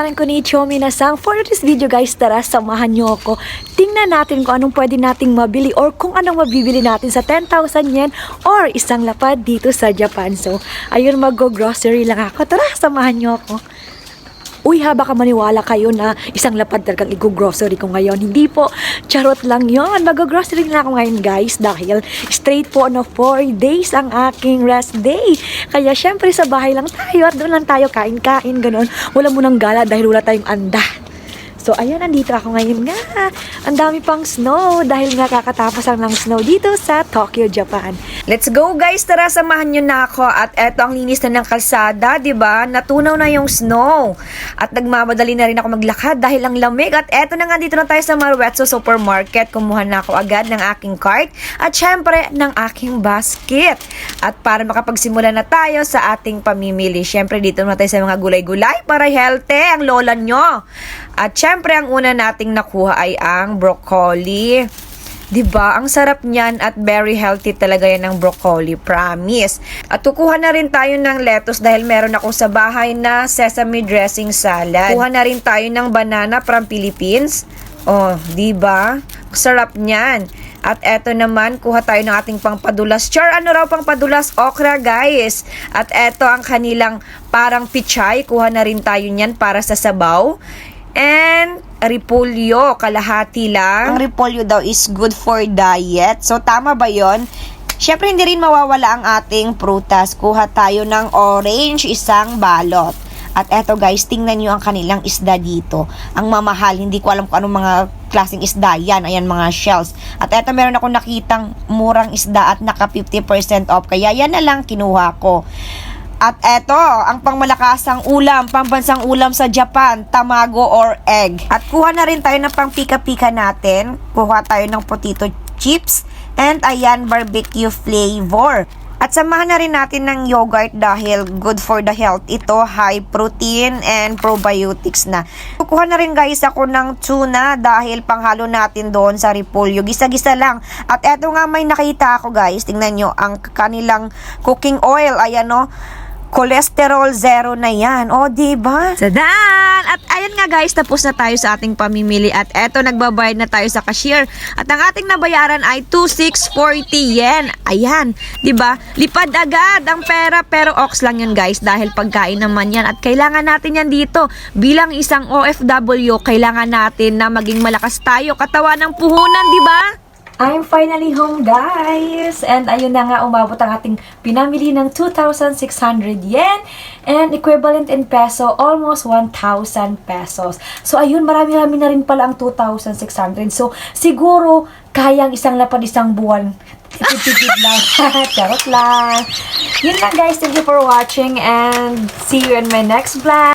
pangalan ko ni Chomi Nasang. For this video guys, tara samahan nyo ako. Tingnan natin kung anong pwede nating mabili or kung anong mabibili natin sa 10,000 yen or isang lapad dito sa Japan. So, ayun, mag-grocery lang ako. Tara, samahan nyo ako. Uy, baka maniwala kayo na isang lapad talagang i-grocery ko ngayon. Hindi po, charot lang yon. Mag-grocery na ako ngayon guys dahil straight po na 4 days ang aking rest day. Kaya syempre sa bahay lang tayo at doon lang tayo kain-kain, ganun. Wala munang gala dahil wala tayong anda. So, ayan, nandito ako ngayon nga. Ang dami pang snow dahil nga kakatapos lang ng snow dito sa Tokyo, Japan. Let's go guys! Tara, samahan nyo na ako. At eto ang linis na ng kalsada, diba? Natunaw na yung snow. At nagmamadali na rin ako maglakad dahil ang lamig. At eto na nga, dito na tayo sa Maruetsu Supermarket. Kumuha na ako agad ng aking cart. At syempre, ng aking basket. At para makapagsimula na tayo sa ating pamimili. Syempre, dito na tayo sa mga gulay-gulay para healthy ang lola nyo. At syempre, ang una nating nakuha ay ang broccoli. 'Di ba? Ang sarap niyan at very healthy talaga yan ng broccoli, promise. At kukuha na rin tayo ng lettuce dahil meron ako sa bahay na sesame dressing salad. Kuha na rin tayo ng banana from Philippines. Oh, 'di ba? Sarap niyan. At eto naman, kuha tayo ng ating pangpadulas. Char, ano raw pangpadulas? Okra, guys. At eto ang kanilang parang pichay. Kuha na rin tayo niyan para sa sabaw. And repolyo, kalahati lang. Ang repolyo daw is good for diet. So, tama ba yon? Syempre, hindi rin mawawala ang ating prutas. Kuha tayo ng orange, isang balot. At eto guys, tingnan nyo ang kanilang isda dito. Ang mamahal, hindi ko alam kung anong mga klaseng isda yan. Ayan, mga shells. At eto, meron ako nakitang murang isda at naka 50% off. Kaya yan na lang kinuha ko. At eto, ang pangmalakasang ulam, pambansang ulam sa Japan, tamago or egg. At kuha na rin tayo ng pang pika-pika natin. Kuha tayo ng potato chips. And ayan, barbecue flavor. At samahan na rin natin ng yogurt dahil good for the health. Ito, high protein and probiotics na. Kukuha na rin guys ako ng tuna dahil panghalo natin doon sa repolyo. Gisa-gisa lang. At eto nga, may nakita ako guys. Tingnan nyo, ang kanilang cooking oil. Ayan o. Cholesterol zero na yan. O, diba? Sadan! At ayan nga guys, tapos na tayo sa ating pamimili. At eto, nagbabayad na tayo sa cashier. At ang ating nabayaran ay 2,640 yen. Ayan, diba? Lipad agad ang pera. Pero ox lang yan guys, dahil pagkain naman yan. At kailangan natin yan dito. Bilang isang OFW, kailangan natin na maging malakas tayo. Katawan ng puhunan, diba? I'm finally home guys! And ayun na nga, umabot ang ating pinamili ng 2,600 yen and equivalent in peso, almost 1,000 pesos. So ayun, marami-rami na rin pala ang 2,600. So siguro, kayang isang lapad isang buwan. Tipid-tipid lang. Charot lang. Yun lang guys, thank you for watching and see you in my next vlog.